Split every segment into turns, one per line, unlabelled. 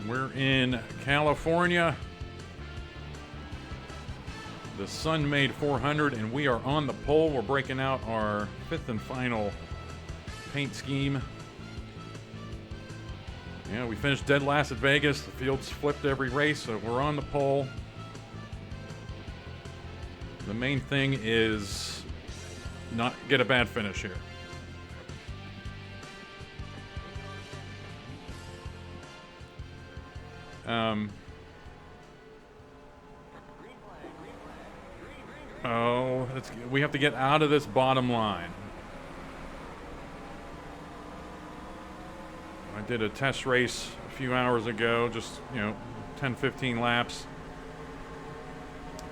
We're in California. The Sun made 400, and we are on the pole. We're breaking out our fifth and final paint scheme. Yeah, we finished dead last at Vegas. The field's flipped every race, so we're on the pole. The main thing is not get a bad finish here. We have to get out of this bottom line. I did a test race a few hours ago, just 10, 15 laps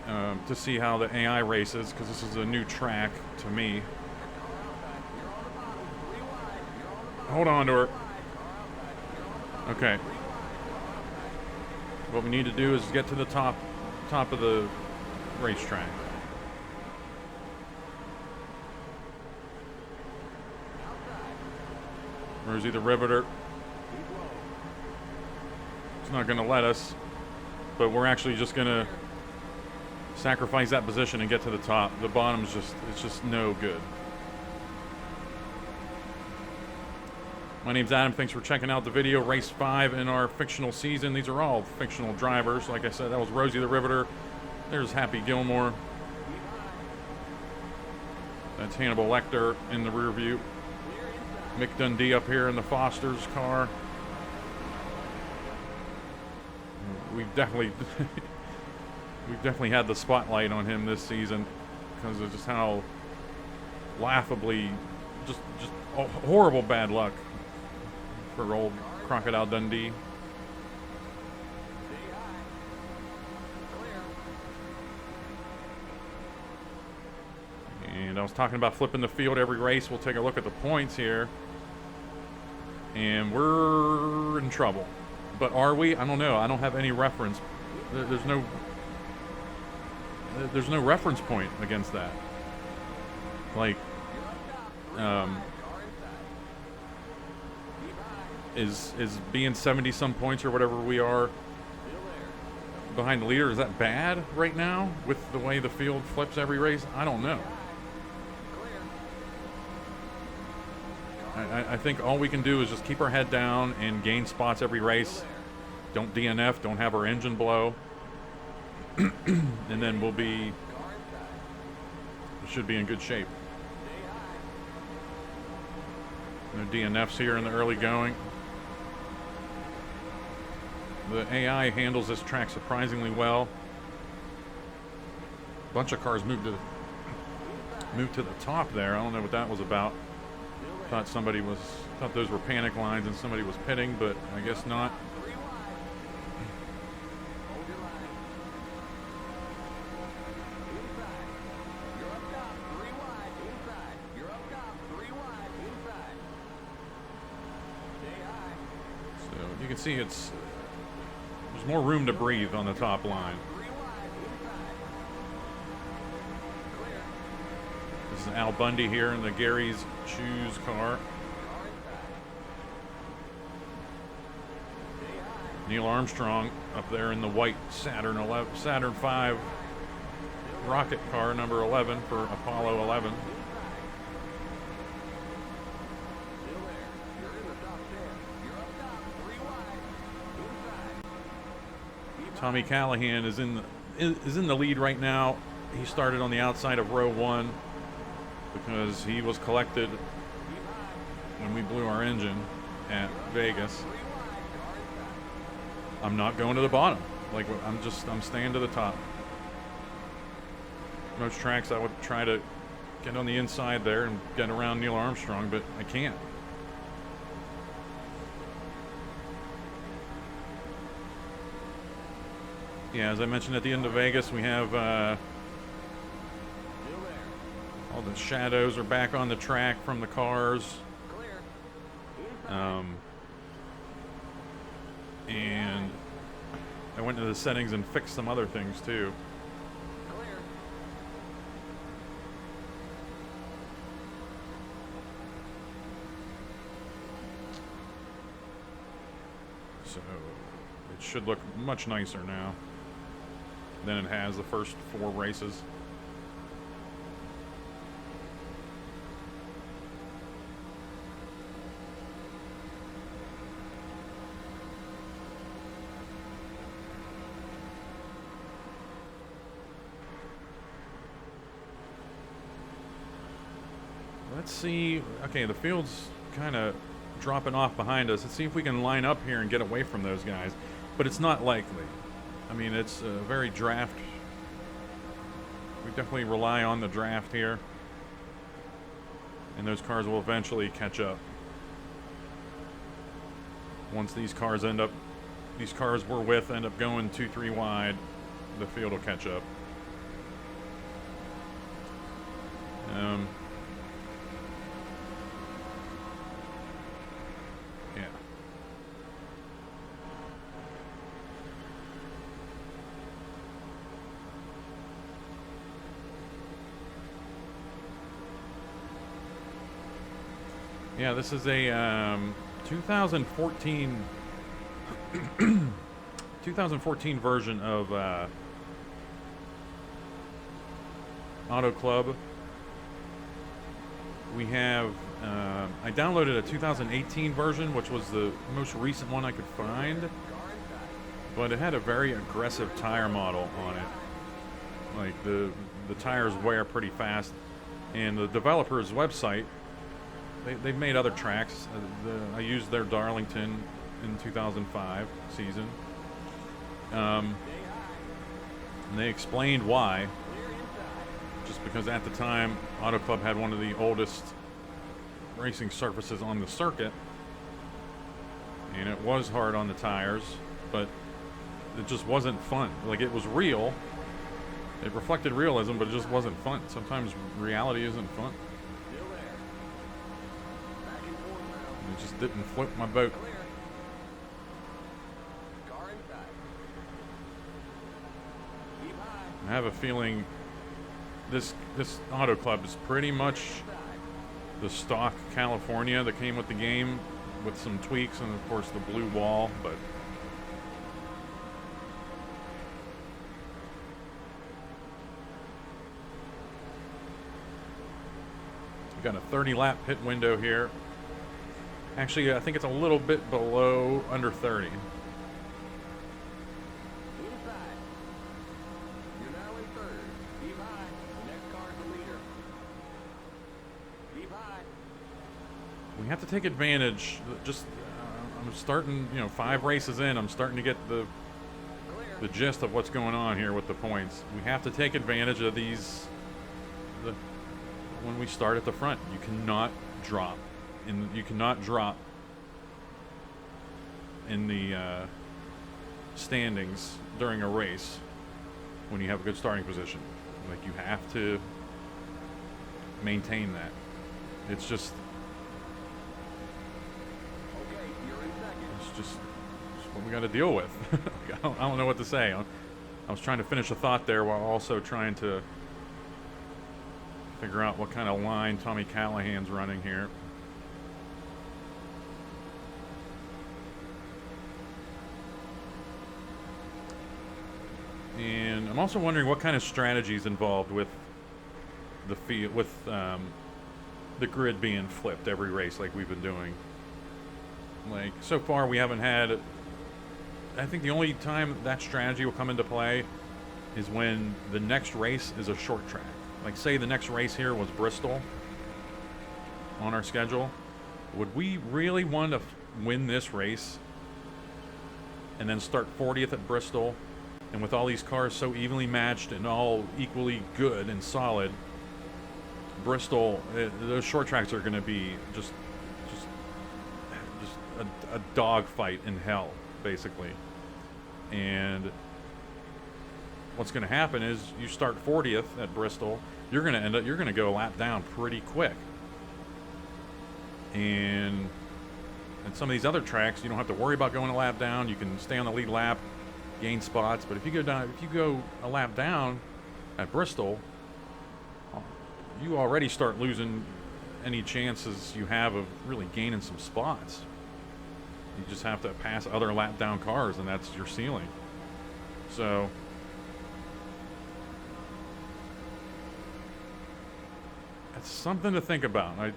to see how the AI races, because this is a new track to me. Hold on to her. Okay. What we need to do is get to the top of the racetrack. Where's the riveter? It's not going to let us, but we're actually just going to sacrifice that position and get to the top. The bottom's just no good. My name's Adam. Thanks for checking out the video. Race 5 in our fictional season. These are all fictional drivers. Like I said, that was Rosie the Riveter. There's Happy Gilmore. That's Hannibal Lecter in the rear view. Mick Dundee up here in the Foster's car. We've definitely had the spotlight on him this season because of just how laughably, just horrible bad luck for old Crocodile Dundee. And I was talking about flipping the field every race. We'll take a look at the points here. And we're in trouble. But are we? I don't know. I don't have any reference. There's no reference point against that. Like, is being 70-some points or whatever we are behind the leader, is that bad right now with the way the field flips every race? I don't know. I think all we can do is just keep our head down and gain spots every race. Don't DNF, don't have our engine blow. And then we should be in good shape. No DNFs here in the early going. The AI handles this track surprisingly well. A bunch of cars moved to the top there. I don't know what that was about. Thought those were panic lines and somebody was pitting, but I guess not. So you can see there's more room to breathe on the top line. This is Al Bundy here in the Gary's Shoes car. Neil Armstrong up there in the white Saturn 5 rocket car, number 11 for Apollo 11. Tommy Callahan is in the lead right now. He started on the outside of row 1. Because he was collected when we blew our engine at Vegas. I'm not going to the bottom. Like, I'm staying to the top. Most tracks I would try to get on the inside there and get around Neil Armstrong, but I can't. Yeah, as I mentioned at the end of Vegas, we have all the shadows are back on the track from the cars. And I went into the settings and fixed some other things too. So It should look much nicer now than it has the first 4 races. Let's see. Okay, the field's kind of dropping off behind us. Let's see if we can line up here and get away from those guys. But it's not likely. I mean, it's a very draft. We definitely rely on the draft here. And those cars will eventually catch up. Once these cars we're with end up going 2-3 wide, the field will catch up. Yeah. Yeah, this is a 2014 2014 version of Auto Club. We have I downloaded a 2018 version, which was the most recent one I could find, but it had a very aggressive tire model on it. Like the tires wear pretty fast, and the developer's website, they've made other tracks. I used their Darlington in 2005 season. And they explained why. Just because at the time, Auto Club had one of the oldest racing surfaces on the circuit. And it was hard on the tires, but it just wasn't fun. Like, it was real. It reflected realism, but it just wasn't fun. Sometimes reality isn't fun. It just didn't float my boat. I have a feeling this Auto Club is pretty much the stock California that came with the game, with some tweaks and of course the blue wall, but we've got a 30-lap pit window here. Actually, I think it's a little bit below under 30. We have to take advantage. Just I'm starting, 5 races in, I'm starting to get the gist of what's going on here with the points. We have to take advantage of these when we start at the front. You cannot drop in the standings during a race when you have a good starting position. Like, you have to maintain that. It's just what we got to deal with. I don't know what to say. I was trying to finish a thought there while also trying to figure out what kind of line Tommy Callahan's running here. And I'm also wondering what kind of strategy is involved with the field, with the grid being flipped every race like we've been doing. Like, so far we haven't had. I think the only time that strategy will come into play is when the next race is a short track. Like, say the next race here was Bristol on our schedule. Would we really want to win this race and then start 40th at Bristol? And with all these cars so evenly matched and all equally good and solid, Bristol, those short tracks are going to be just a dogfight in hell, basically. And what's going to happen is you start 40th at Bristol, you're going to go a lap down pretty quick. And some of these other tracks, you don't have to worry about going a lap down. You can stay on the lead lap, gain spots. But if you go a lap down at Bristol, you already start losing any chances you have of really gaining some spots. just have to pass other lap down cars, and that's your ceiling. So it's something to think about. I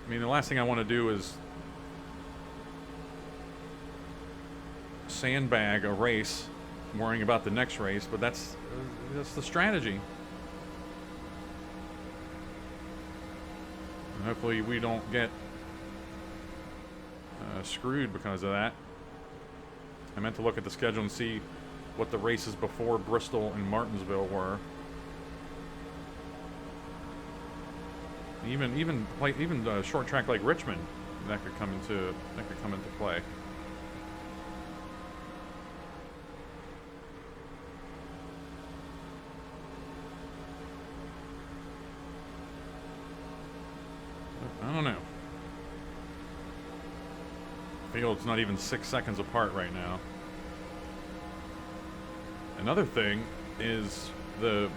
mean, the last thing I want to do is sandbag a race, worrying about the next race, but that's the strategy. And hopefully we don't get screwed because of that. I meant to look at the schedule and see what the races before Bristol and Martinsville were. Even a short track like Richmond, that could come into play. I don't know. Field's not even 6 seconds apart right now. Another thing is the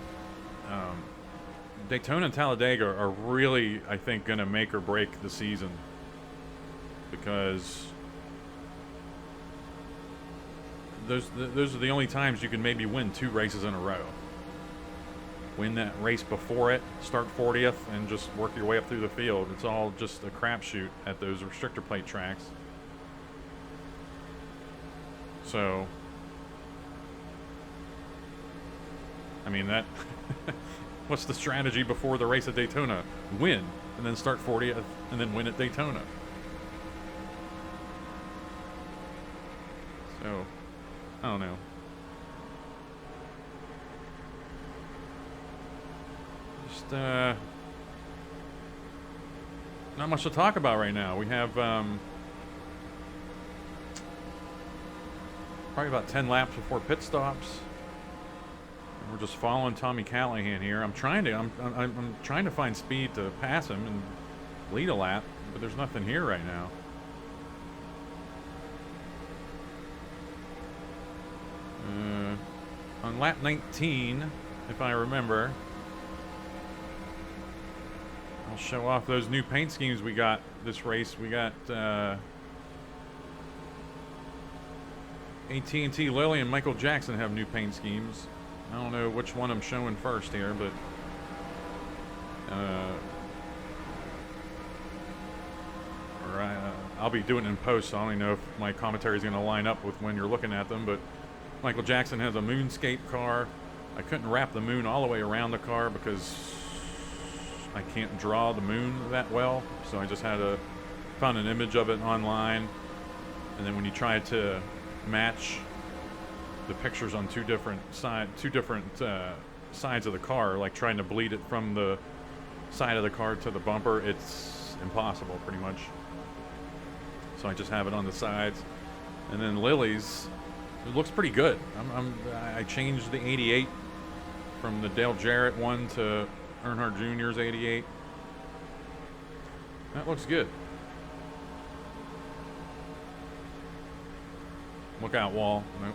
Daytona and Talladega are really, I think, going to make or break the season, because those are the only times you can maybe win 2 races in a row. Win that race before it, start 40th, and just work your way up through the field. It's all just a crapshoot at those restrictor plate tracks. So, I mean, that what's the strategy before the race at Daytona? Win, and then start 40th, and then win at Daytona. So, I don't know. Just not much to talk about right now. We have probably about 10 laps before pit stops. And we're just following Tommy Callahan here. I'm trying to find speed to pass him and lead a lap, but there's nothing here right now. On lap 19, if I remember, I'll show off those new paint schemes we got this race. We got AT&T Lily and Michael Jackson have new paint schemes. I don't know which one I'm showing first here, but I'll be doing it in post, so I don't even know if my commentary is going to line up with when you're looking at them. But Michael Jackson has a moonscape car. I couldn't wrap the moon all the way around the car because I can't draw the moon that well, so I just found an image of it online, and then when you try to match the pictures on two different sides of the car, like trying to bleed it from the side of the car to the bumper, it's impossible pretty much. So I just have it on the sides. And then Lily's, it looks pretty good. I changed the 88 from the Dale Jarrett one to Earnhardt Jr.'s 88. That looks good. Look out, wall. Nope.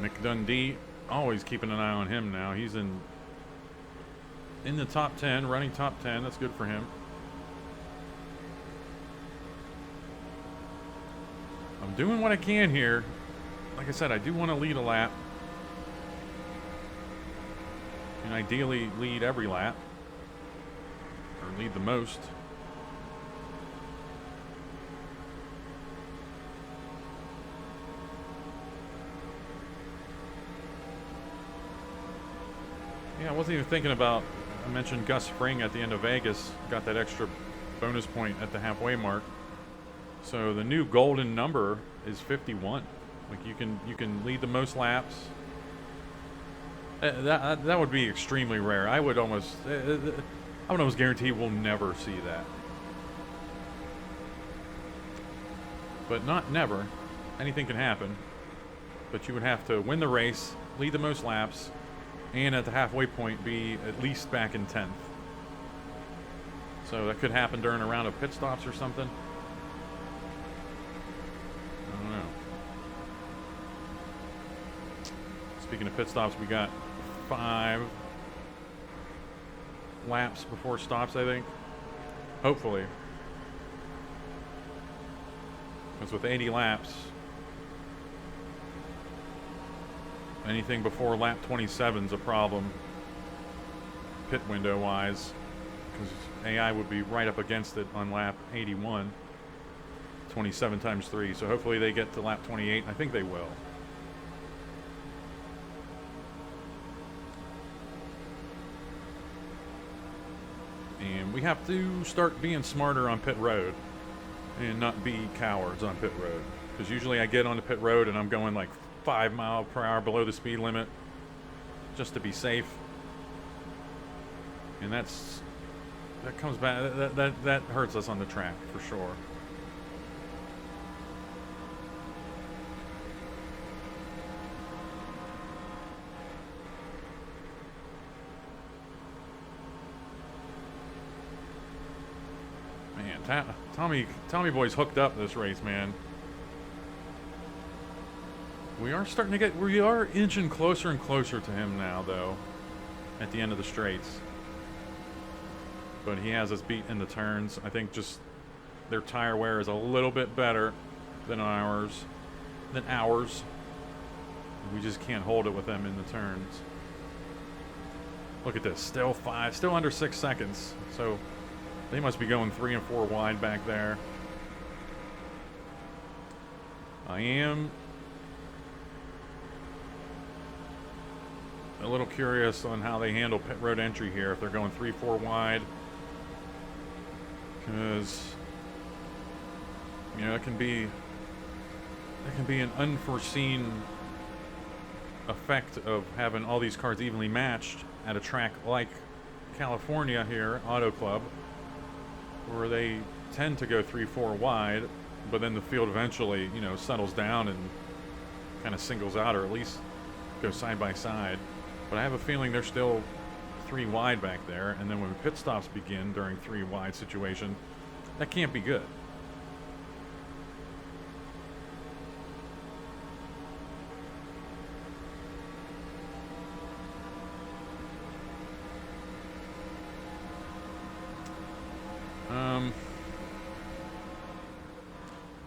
Mick Dundee, always keeping an eye on him now. He's in the top 10, running top 10. That's good for him. I'm doing what I can here. Like I said, I do want to lead a lap. And ideally lead every lap. Or lead the most. Yeah, I wasn't even thinking about, I mentioned Gus Fring at the end of Vegas. Got that extra bonus point at the halfway mark. So the new golden number is 51. Like you can lead the most laps. That would be extremely rare. I would almost guarantee we'll never see that. But not never. Anything can happen. But you would have to win the race, lead the most laps, and at the halfway point be at least back in 10th. So that could happen during a round of pit stops or something. I don't know. Speaking of pit stops, we got 5 laps before stops, I think. Hopefully. Because with 80 laps, anything before lap 27 is a problem, pit window wise, because AI would be right up against it on lap 81. 27 times 3, so hopefully they get to lap 28. I think they will. And we have to start being smarter on pit road and not be cowards on pit road, because usually I get on the pit road and I'm going like 5 miles per hour below the speed limit just to be safe, and that comes back, that hurts us on the track for sure. Tommy Boy's hooked up this race, man. We are inching closer and closer to him now, though, at the end of the straights. But he has us beat in the turns. I think just their tire wear is a little bit better than ours. We just can't hold it with them in the turns. Look at this, still under 6 seconds. So they must be going 3 and 4 wide back there. I am a little curious on how they handle pit road entry here, if they're going 3-4 wide, because you know it can be an unforeseen effect of having all these cars evenly matched at a track like California here, Auto Club, where they tend to go 3-4 wide, but then the field eventually, you know, settles down and kind of singles out, or at least go side by side. But I have a feeling they're still 3 wide back there, and then when pit stops begin during 3 wide situation, that can't be good.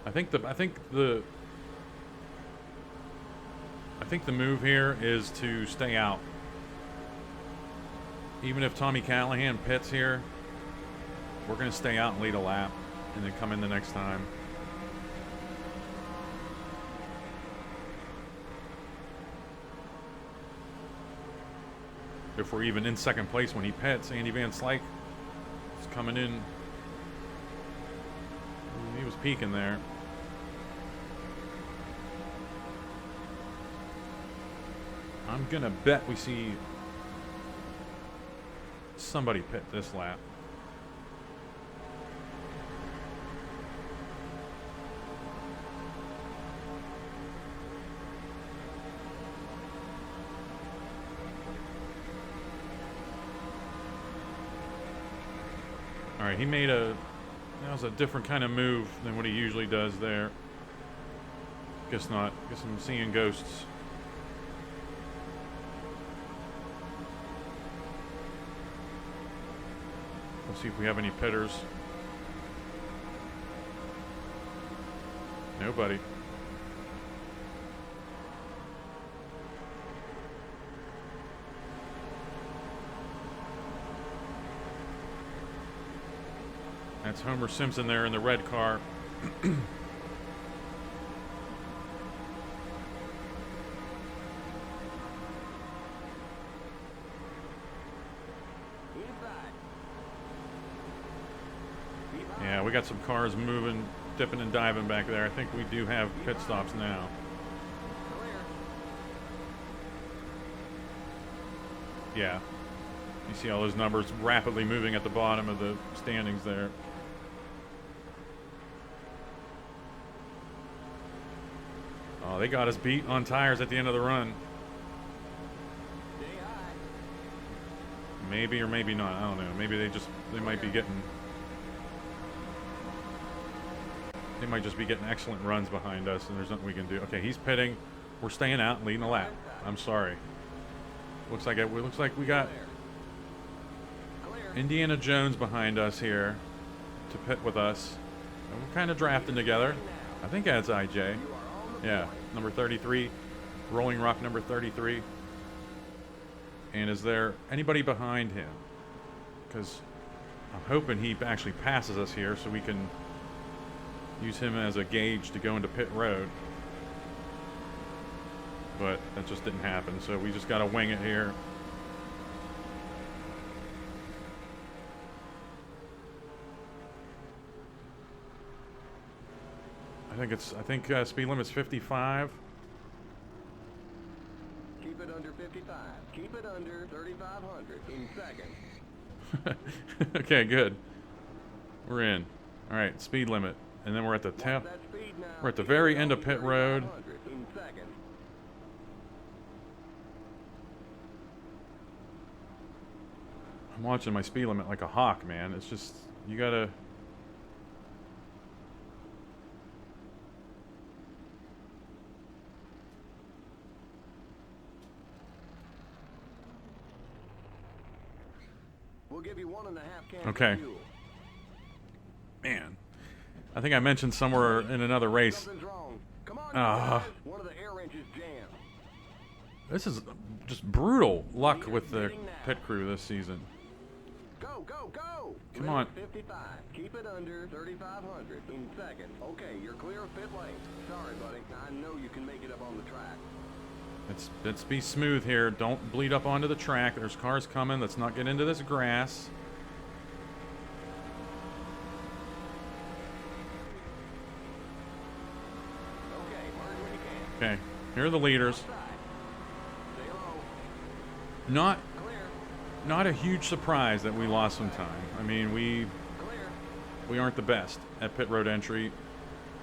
I think the move here is to stay out. Even if Tommy Callahan pits here, we're going to stay out and lead a lap and then come in the next time. If we're even in second place when he pits, Andy Van Slyke is coming in. He was peaking there. I'm gonna bet we see somebody pit this lap. All right, he made that was a different kind of move than what he usually does there. Guess not. Guess I'm seeing ghosts. We'll see if we have any pitters. Nobody. That's Homer Simpson there in the red car. Yeah, we got some cars moving, dipping and diving back there. I think we do have pit stops now. Yeah. You see all those numbers rapidly moving at the bottom of the standings there. Oh, they got us beat on tires at the end of the run. Maybe or maybe not. I don't know. Maybe they might be getting... They might just be getting excellent runs behind us, and there's nothing we can do. Okay, he's pitting. We're staying out and leading a lap. I'm sorry. Looks like it. Looks like we got Indiana Jones behind us here to pit with us. And we're kind of drafting together. I think that's IJ. Yeah, number 33. Rolling Rock number 33. And is there anybody behind him? Because I'm hoping he actually passes us here so we can use him as a gauge to go into pit road. But that just didn't happen, so we just got to wing it here. I think speed limit's 55.
Keep it under 55. Keep it under 3,500 in seconds.
Okay, good. We're in. All right, speed limit, and then we're at the temp. We're at the very end of pit road. I'm watching my speed limit like a hawk, man. It's just you gotta.
We'll give you 1.5 cans.
Okay. Man, I think I mentioned somewhere in another race.
Something's wrong. Come on, guys. One of the air wrenches jammed.
This is just brutal luck with the pit crew this season.
Go, go, go!
Come on.
55. Keep it under 3,500 in seconds. Okay, you're clear of pit lane. Sorry, buddy. I know you can make it up on the track.
Let's be smooth here. Don't bleed up onto the track. There's cars coming. Let's not get into this grass.
Okay, merge when you can.
Okay, here are the leaders.
Stay low.
Not a huge surprise that we lost some time. I mean, we aren't the best at pit road entry.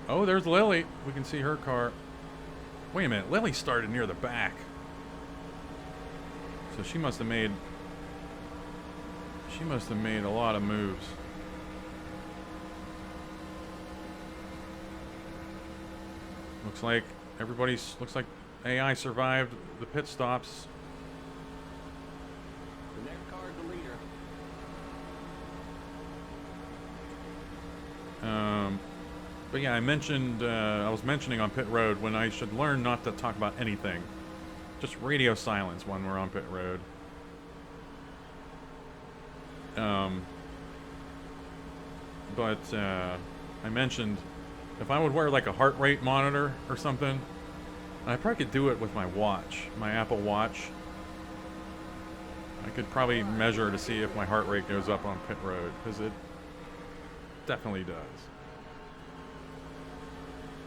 Oh, there's Lily. We can see her car. Wait a minute, Lily started near the back. So she must have made a lot of moves. Looks like looks like AI survived the pit stops.
The next car is the leader.
But yeah, I was mentioning on pit road when I should learn not to talk about anything. Just radio silence when we're on pit road. But I mentioned if I would wear like a heart rate monitor or something, I probably could do it with my watch, my Apple Watch. I could probably measure to see if my heart rate goes up on pit road, because it definitely does.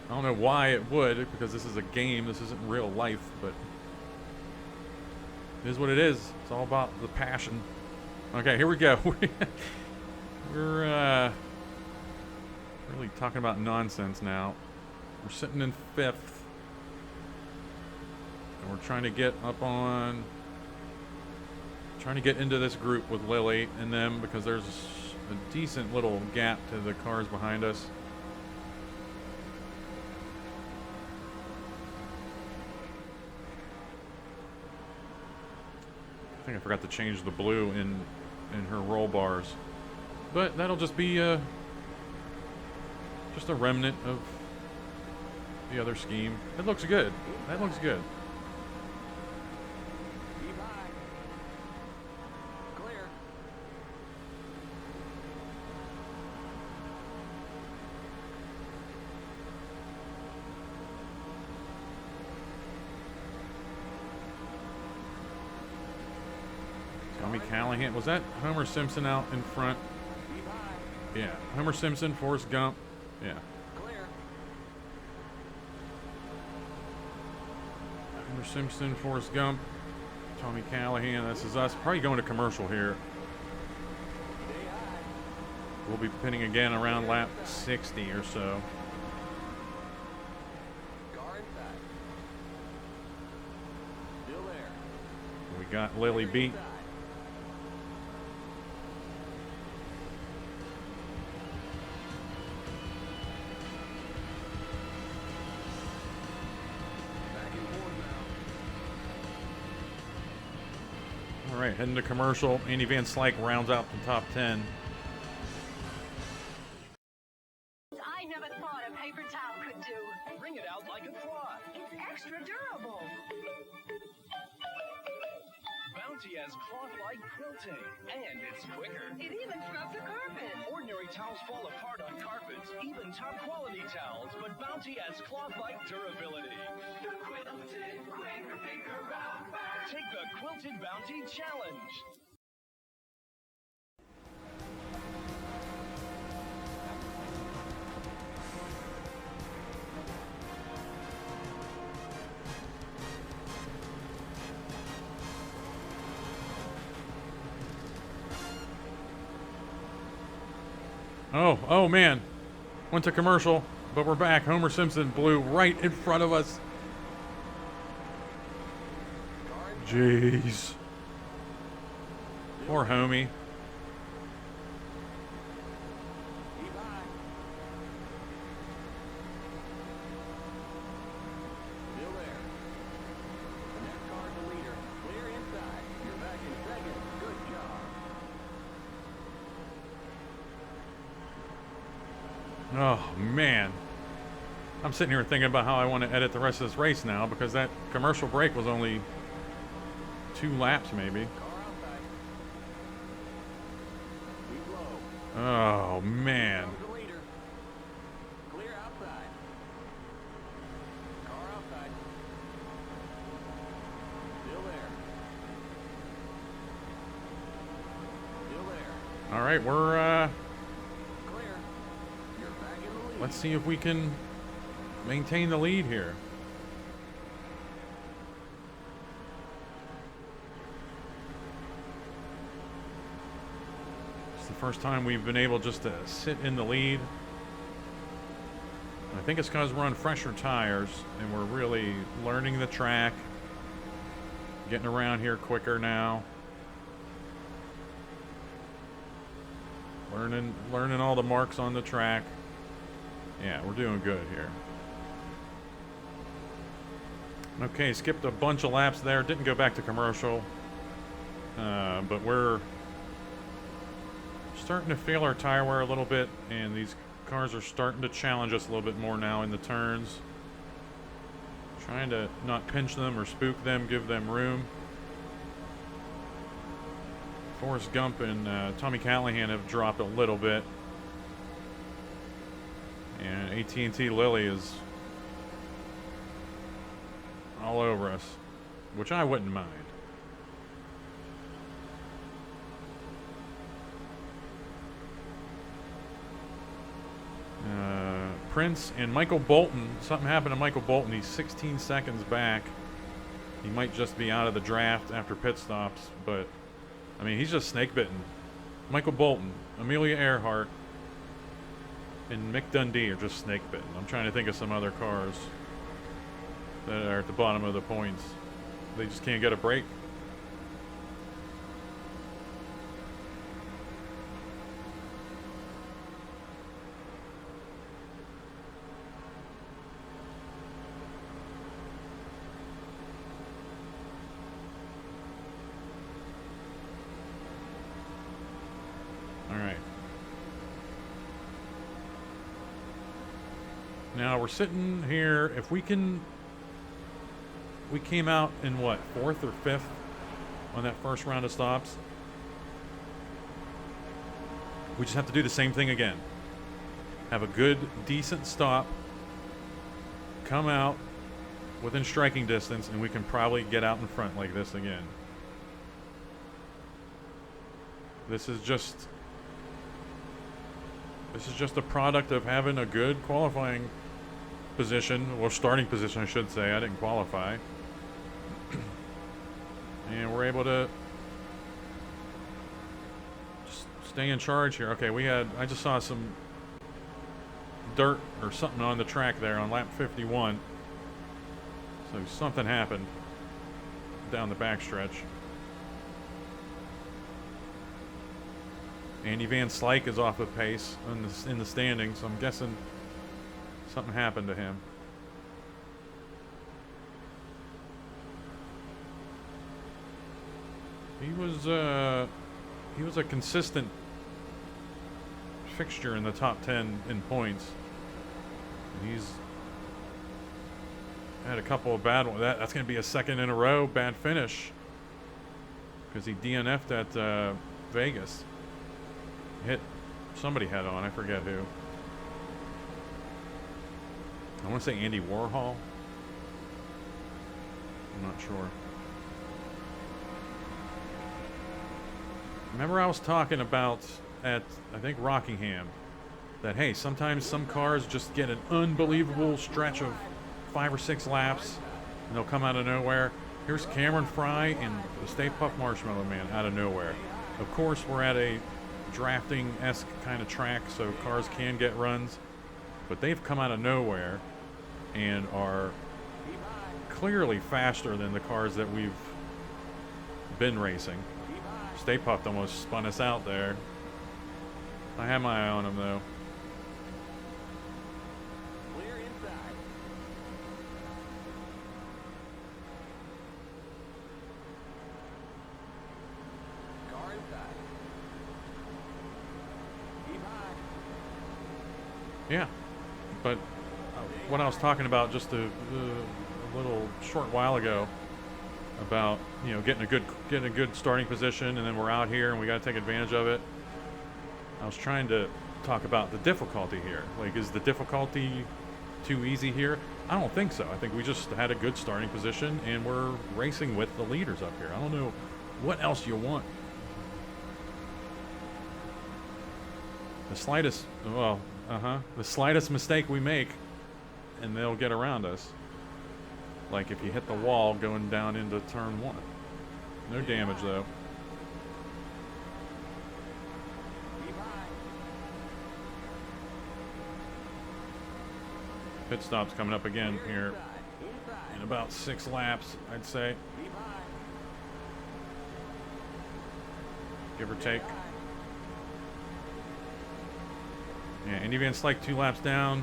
I don't know why it would, because this is a game, this isn't real life, but it is what it is. It's all about the passion. Okay, here we go. We're really talking about nonsense now. We're sitting in 5th. And we're trying to get into this group with Lily and them, because there's a decent little gap to the cars behind us. I think I forgot to change the blue in her roll bars, but that'll just be just a remnant of the other scheme. It looks good. That looks good.
Keep high. Clear.
Tommy Callahan. Was that Homer Simpson out in front?
Keep high.
Yeah. Homer Simpson, Forrest Gump. Yeah.
Clear.
Homer Simpson, Forrest Gump, Tommy Callahan. This is us. Probably going to commercial here.
Stay high.
We'll be pinning again around lap 60 or so.
Car inside. Still there.
We got Lily beat.
Inside. Back and forth now.
All right, heading to commercial. Andy Van Slyke rounds out the top 10.
I never thought a paper towel could do.
Bring it out like a cloth.
It's extra durable.
Bounty has cloth-like quilting, and it's quicker.
It even scrubs the carpet.
Ordinary towels fall apart on carpets, even top-quality towels, but Bounty has cloth-like durability. The quilted, quick figure out back. Take the Quilted Bounty Challenge.
Oh man. Went to commercial, but we're back. Homer Simpson blew right in front of us. Jeez. Poor Homey.
Keep high. Still there. The next car's the leader. Clear inside. You're back in second. Good job.
Oh man. I'm sitting here thinking about how I want to edit the rest of this race now because that commercial break was only 2 laps maybe.
Car outside. Keep low.
Oh man.
Comes the leader. Clear outside. Car outside. Still there. Still there.
All right, we're
Clear. You're back in the lead.
let's see if we can maintain the lead here. It's the first time we've been able just to sit in the lead. I think it's because we're on fresher tires and we're really learning the track, getting around here quicker now. Learning all the marks on the track. Yeah, we're doing good here. Okay, skipped a bunch of laps there. Didn't go back to commercial. But we're starting to feel our tire wear a little bit, and these cars are starting to challenge us a little bit more now in the turns. Trying to not pinch them or spook them, give them room. Forrest Gump and Tommy Callahan have dropped a little bit. And AT&T Lily is all over us, which I wouldn't mind. Prince and Michael Bolton. Something happened to Michael Bolton. He's 16 seconds back. He might just be out of the draft after pit stops, but I mean, he's just snake bitten. Michael Bolton, Amelia Earhart, and Mick Dundee are just snake bitten. I'm trying to think of some other cars that are at the bottom of the points. They just can't get a break. All right. Now we're sitting here. If we can, we came out in what, 4th or 5th on that first round of stops. We just have to do the same thing again. Have a good, decent stop. Come out within striking distance, and we can probably get out in front like this again. This is just a product of having a good qualifying position, or starting position, I should say. I didn't qualify. And we're able to just stay in charge here. Okay, I just saw some dirt or something on the track there on lap 51. So something happened down the backstretch. Andy Van Slyke is off of pace in the standings, so I'm guessing something happened to him. was a consistent fixture in the top 10 in points. He's had a couple of bad ones. That's going to be a second in a row bad finish because he DNF'd at Vegas. Hit somebody head on. I forget who. I want to say Andy Warhol. I'm not sure. Remember I was talking about at, I think, Rockingham, that, hey, sometimes some cars just get an unbelievable stretch of 5 or 6 laps, and they'll come out of nowhere. Here's Cameron Fry and the Stay Puft Marshmallow Man out of nowhere. Of course, we're at a drafting-esque kind of track, so cars can get runs, but they've come out of nowhere and are clearly faster than the cars that we've been racing. Stay Puft almost spun us out there. I have my eye on him, though.
Clear inside. Car inside. Keep high.
Yeah, but what I was talking about just a little short while ago about, you know, getting a good starting position, and then we're out here and we got to take advantage of it. I was trying to talk about the difficulty here. Like, is the difficulty too easy here? I don't think so. I think we just had a good starting position and we're racing with the leaders up here. I don't know what else you want. The slightest, the slightest mistake we make and they'll get around us. Like if you hit the wall going down into turn 1. No damage though. Pit stop's coming up again here in about 6 laps, I'd say. Give or take. Yeah, Andy Van Slyke 2 laps down.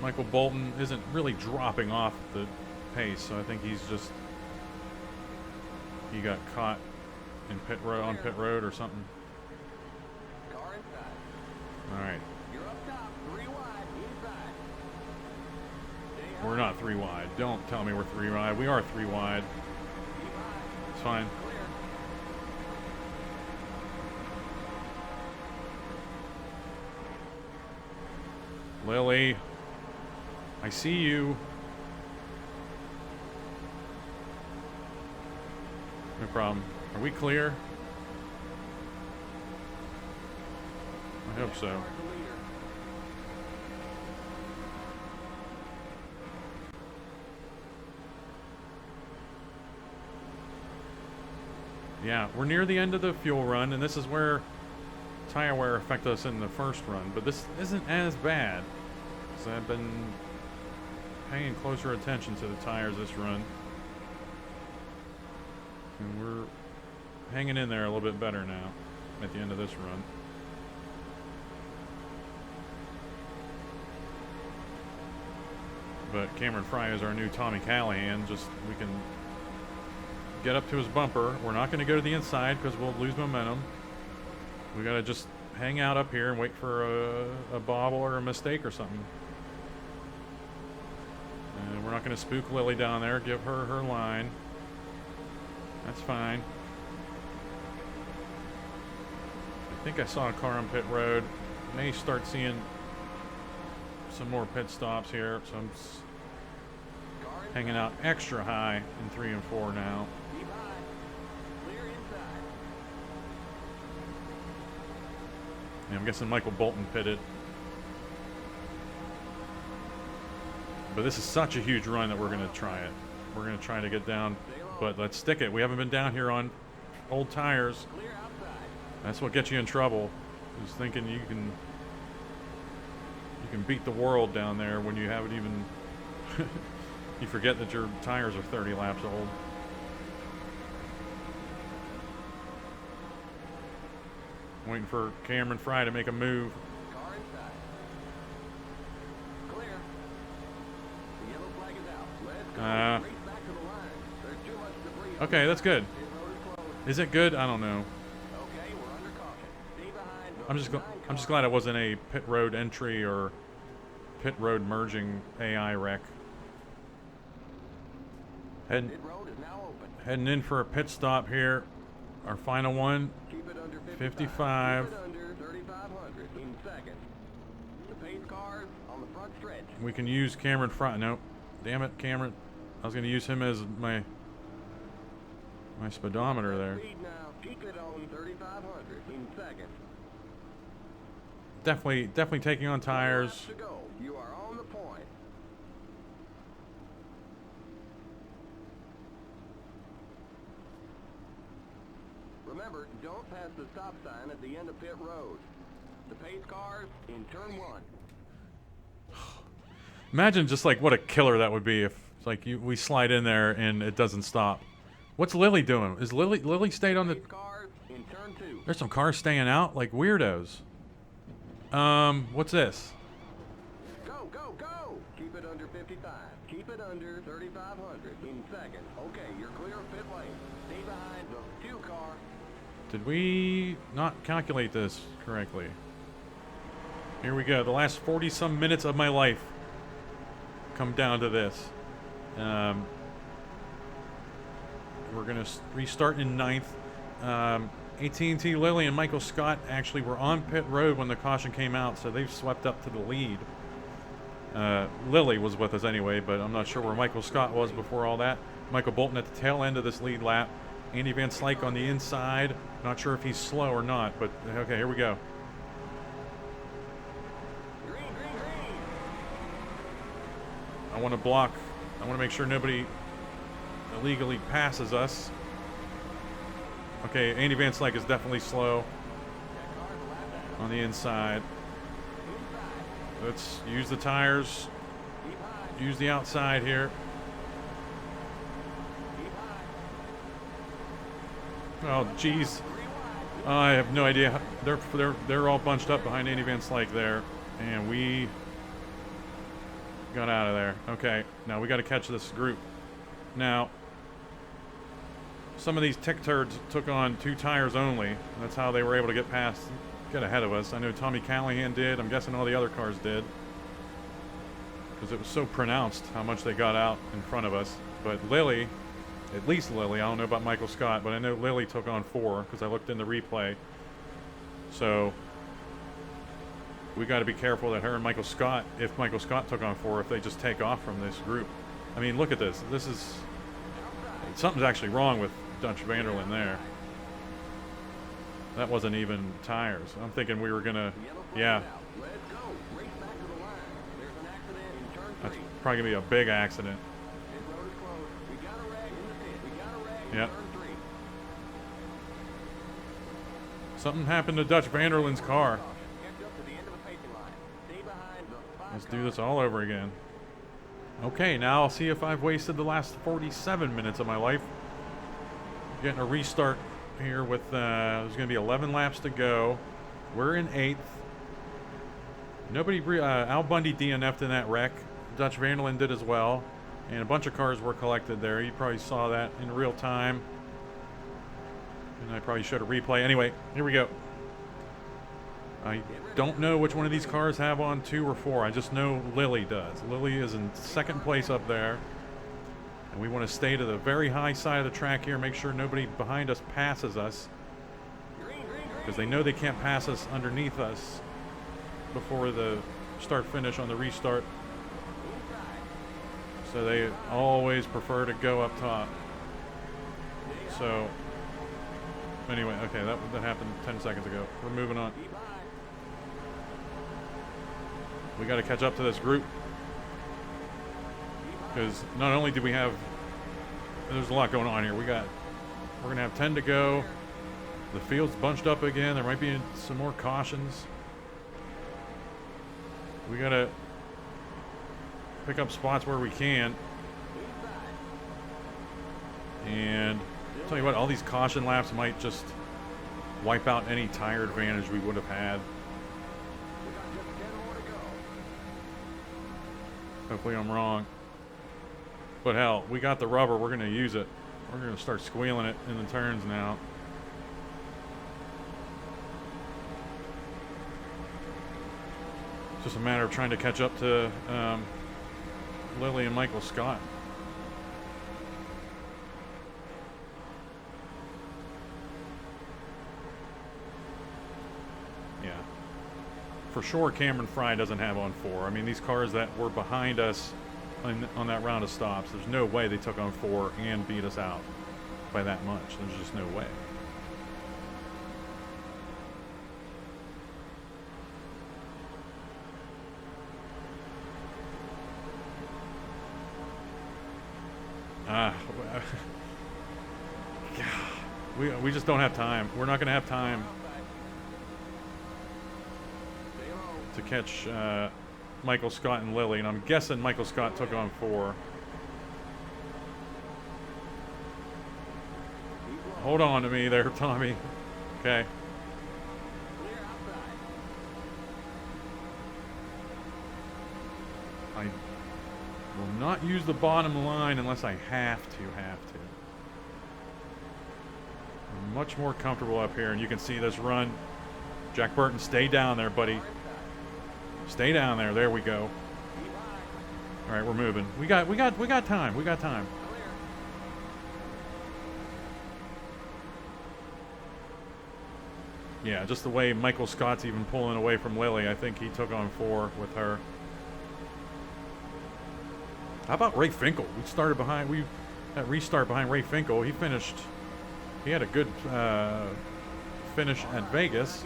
Michael Bolton isn't really dropping off the pace, so I think he got caught in pit road on pit road or something. All right. We're not 3 wide. Don't tell me we're 3 wide. We are 3 wide. It's fine. Lily, I see you. No problem. Are we clear? I hope so. Yeah, we're near the end of the fuel run, and this is where tire wear affected us in the first run, but this isn't as bad. So I've been paying closer attention to the tires this run. And we're hanging in there a little bit better now at the end of this run. But Cameron Fry is our new Tommy Callahan. Just, we can get up to his bumper. We're not going to go to the inside because we'll lose momentum. We got to just hang out up here and wait for a bobble or a mistake or something. And we're not going to spook Lily down there. Give her her line. That's fine. I think I saw a car on pit road. May start seeing some more pit stops here. So I'm hanging out extra high in 3 and 4 now. Yeah, I'm guessing Michael Bolton pitted. But this is such a huge run that we're going to try it. We're going to try to get down, but let's stick it. We haven't been down here on old tires. That's what gets you in trouble, is thinking you can beat the world down there when you haven't even you forget that your tires are 30 laps old. Waiting for Cameron Fry to make a move. Okay, that's good. Is it good? I don't know.
Okay, we're under caution. Stay behind.
I'm just glad it wasn't a pit road entry or pit road merging AI wreck.
Pit road is now open.
Heading in for a pit stop here. Our final one.
Keep it under
55.
Keep it under 3,500 in second. The pace cars on the front stretch.
We can use Cameron front. Nope. Damn it, Cameron. I was going to use him as my speedometer there.
Speed now. Keep it on 3,500 in second.
Definitely taking on tires.
To go. You are on the point. Remember, don't pass the stop sign at the end of pit road. The pace cars in turn 1.
Imagine just like what a killer that would be if like we slide in there and it doesn't stop. What's Lily doing? Is Lily stayed on the...
Pace cars in turn 2.
There's some cars staying out like weirdos. What's this?
Go, go, go! Keep it under 55. Keep it under 3,500 in second. Okay, you're clear of pit lane. Stay behind the 2 car.
Did we not calculate this correctly? Here we go. The last 40-some minutes of my life come down to this. We're going to restart in 9th. AT&T Lily and Michael Scott actually were on pit road when the caution came out, so they've swept up to the lead. Lily was with us anyway, but I'm not sure where Michael Scott was before all that. Michael Bolton at the tail end of this lead lap. Andy Van Slyke on the inside. Not sure if he's slow or not, but okay, here we go.
Green, green, green.
I want to block. I want to make sure nobody illegally passes us. Okay, Andy Van Slyke is definitely slow on the inside. Let's use the tires. Use the outside here. Oh, jeez. I have no idea. They're all bunched up behind Andy Van Slyke there, and we got out of there. Okay, now we got to catch this group. Now, some of these tick turds took on 2 tires only. That's how they were able to get ahead of us. I know Tommy Callahan did. I'm guessing all the other cars did, because it was so pronounced how much they got out in front of us. But Lily, at least Lily, I don't know about Michael Scott, but I know Lily took on 4 because I looked in the replay. So we got to be careful that her and Michael Scott, if Michael Scott took on 4, if they just take off from this group. I mean, look at this. This is... Something's actually wrong with Dutch Vanderlyn there. That wasn't even tires. I'm thinking we were going to... Yeah.
Let's go. Race back to the line. There's an accident in turn 3.
That's probably going to be a big accident.
Pit road is closed. We got a wreck in the pit. We got a wreck in
Yep.
turn 3.
Something happened to Dutch Vanderlyn's car.
Kept up to the end of the pacing line. Stay behind the 5
Let's do this all over again. Okay, now I'll see if I've wasted the last 47 minutes of my life. Getting a restart here with, there's going to be 11 laps to go. We're in 8th. Al Bundy DNF'd in that wreck. Dutch Vanderlyn did as well. And a bunch of cars were collected there. You probably saw that in real time. And I probably showed a replay. Anyway, here we go. I don't know which one of these cars have on 2 or 4. I just know Lily does. Lily is in 2nd place up there. And we want to stay to the very high side of the track here. Make sure nobody behind us passes us. Because they know they can't pass us underneath us before the start-finish on the restart. So they always prefer to go up top. So, anyway, okay, that happened 10 seconds ago. We're moving on. We got to catch up to this group, because not only do we have, there's a lot going on here. We're gonna have 10 to go. The field's bunched up again. There might be some more cautions. We got to pick up spots where we can. And I'll tell you what, all these caution laps might just wipe out any tire advantage we would have had. Hopefully I'm wrong. But hell, we got the rubber. We're going to use it. We're going to start squealing it in the turns now. Just a matter of trying to catch up to Lily and Michael Scott. Yeah. For sure, Cameron Fry doesn't have on 4. I mean, these cars that were behind us on that round of stops, there's no way they took on 4 and beat us out by that much. There's just no way. We just don't have time. We're not going to have time to catch Michael Scott and Lily, and I'm guessing Michael Scott took on 4. Hold on to me there, Tommy. Okay. I will not use the bottom line unless I have to. I'm much more comfortable up here, and you can see this run. Jack Burton, stay down there, buddy. Stay down there. There we go. All right, we're moving. We got time. We got time. Yeah, just the way Michael Scott's even pulling away from Lily, I think he took on 4 with her. How about Ray Finkel? We started behind. We that restart behind Ray Finkel. He finished. He had a good finish at Vegas,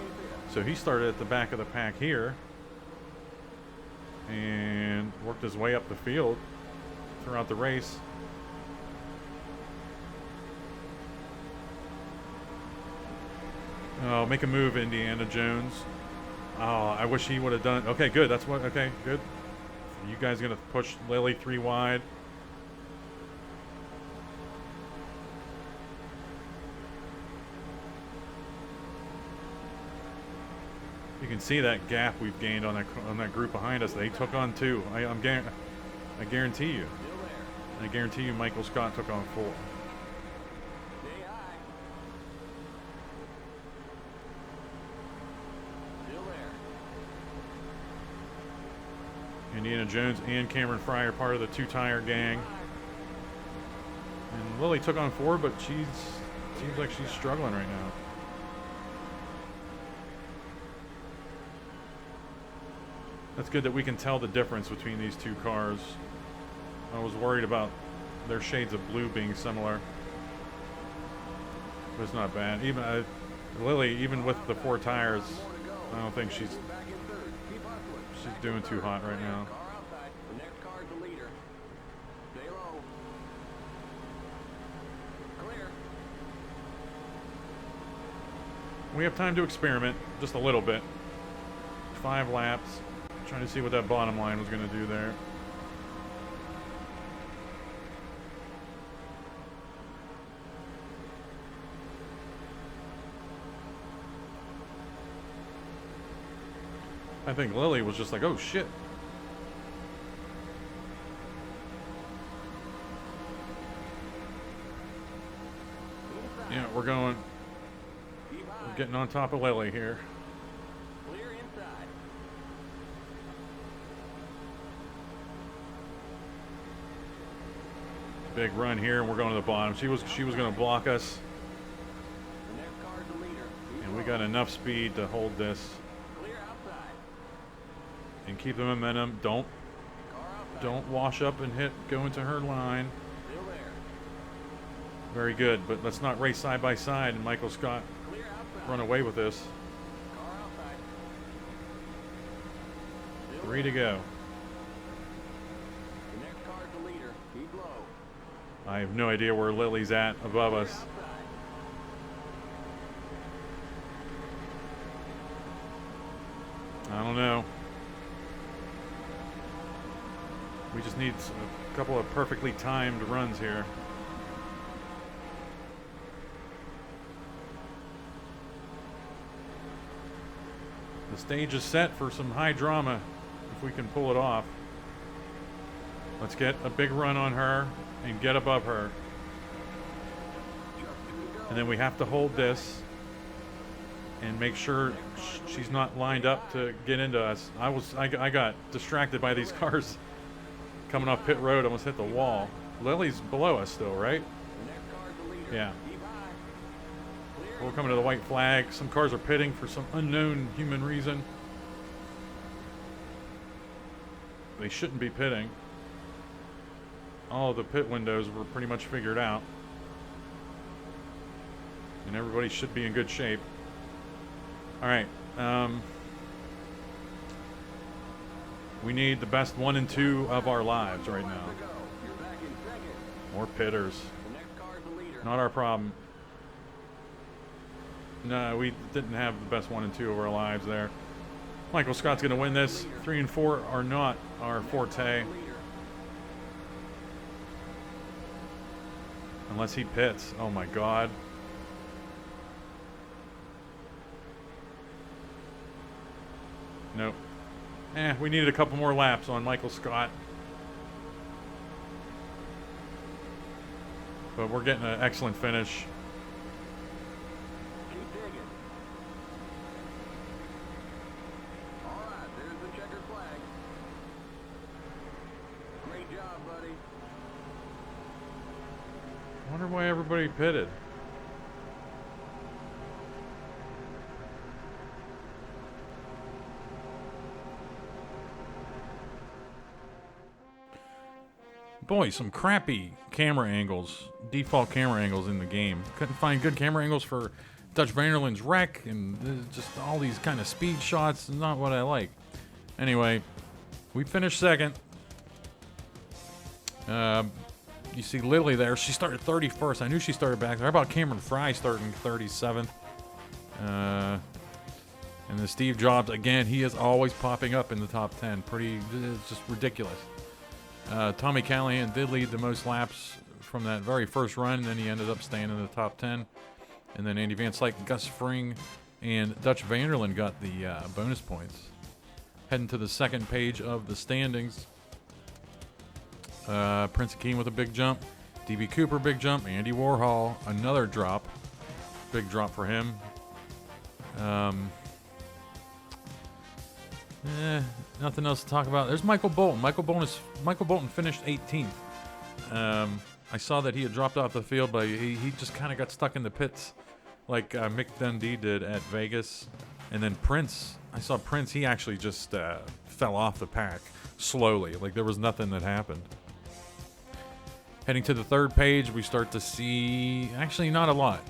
so he started at the back of the pack here and worked his way up the field throughout the race. Oh, make a move, Indiana Jones. Oh, I wish he would have done it. Okay, good. That's what. Okay, good. You guys gonna push Lily 3 wide? You can see that gap we've gained on that group behind us. They took on 2. I guarantee you. I guarantee you, Michael Scott took on 4. Indiana Jones and Cameron Fry are part of the 2-tire gang. And Lily took on 4, but seems like she's struggling right now. That's good that we can tell the difference between these 2 cars. I was worried about their shades of blue being similar. But it's not bad. Even Lily, even with the 4 tires, I don't think she's doing too hot right now. We have time to experiment just a little bit. 5 laps. Trying to see what that bottom line was going to do there. I think Lily was just like, oh shit. Yeah, we're getting on top of Lily here. Big run here, and we're going to the bottom. She was going to block us, and we got enough speed to hold this and keep the momentum. Don't wash up and go into her line. Very good, but let's not race side by side and Michael Scott run away with this. 3 to go. I have no idea where Lily's at above us. I don't know. We just need a couple of perfectly timed runs here. The stage is set for some high drama if we can pull it off. Let's get a big run on her and get above her. And then we have to hold this. and make sure she's not lined up to get into us. I got distracted by these cars coming off pit road, almost hit the wall. Lily's below us still, right? Yeah. We're coming to the white flag. Some cars are pitting for some unknown human reason. They shouldn't be pitting. All of the pit windows were pretty much figured out. And everybody should be in good shape. All right. We need the best 1 and 2 of our lives right now. More pitters. Not our problem. No, we didn't have the best 1 and 2 of our lives there. Michael Scott's going to win this. 3 and 4 are not our forte. Unless he pits. Oh my God. Nope. We needed a couple more laps on Michael Scott. But we're getting an excellent finish.
Keep digging. All right, there's the checkered flag. Great job, buddy.
I wonder why everybody pitted. Boy, some crappy camera angles, default camera angles in the game. Couldn't find good camera angles for Dutch Vanderland's wreck, and just all these kind of speed shots. Not what I like. Anyway, we finished second. You see Lily there. She started 31st. I knew she started back there. How about Cameron Fry starting 37th? And then Steve Jobs, again, he is always popping up in the top 10. It's just ridiculous. Tommy Callahan did lead the most laps from that very first run, and then he ended up staying in the top 10. And then Andy Van Slyke, Gus Fring, and Dutch Vanderland got the bonus points. Heading to the second page of the standings. Prince Akeem with a big jump. D.B. Cooper, big jump. Andy Warhol, another drop. Big drop for him. Nothing else to talk about. There's Michael Bolton. Michael Bolton finished 18th. I saw that he had dropped off the field, but he just kind of got stuck in the pits like Mick Dundee did at Vegas. And then Prince, I saw Prince, he actually just fell off the pack slowly. Like there was nothing that happened. Heading to the third page, we start to see, actually not a lot.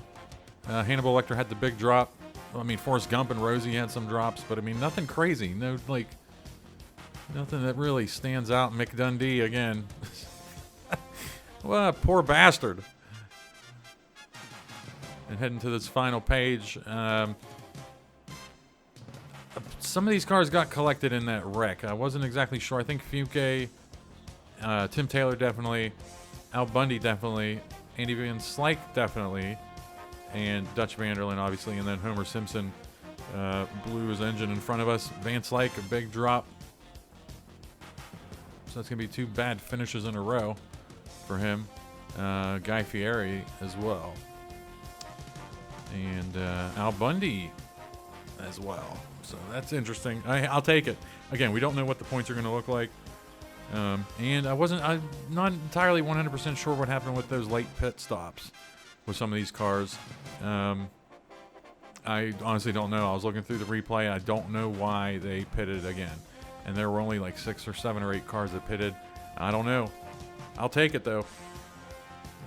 Hannibal Lecter had the big drop. I mean, Forrest Gump and Rosie had some drops, but I mean, nothing crazy. No, like, nothing that really stands out. Mick Dundee again. What a poor bastard. And heading to this final page, some of these cars got collected in that wreck. I wasn't exactly sure. I think Fuke, Tim Taylor definitely, Al Bundy definitely, Andy Van Slyke definitely, and Dutch Vanderland obviously, and then Homer Simpson blew his engine in front of us. Van Slyke, a big drop. So that's going to be 2 bad finishes in a row for him. Guy Fieri as well. And Al Bundy as well. So that's interesting. I'll take it. Again, we don't know what the points are going to look like. And I'm not entirely 100% sure what happened with those late pit stops with some of these cars. I honestly don't know. I was looking through the replay. I don't know why they pitted again. And there were only like 6 or 7 or 8 cars that pitted. I don't know. I'll take it though.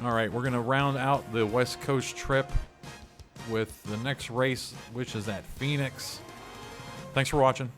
All right, we're going to round out the West Coast trip with the next race, which is at Phoenix. Thanks for watching.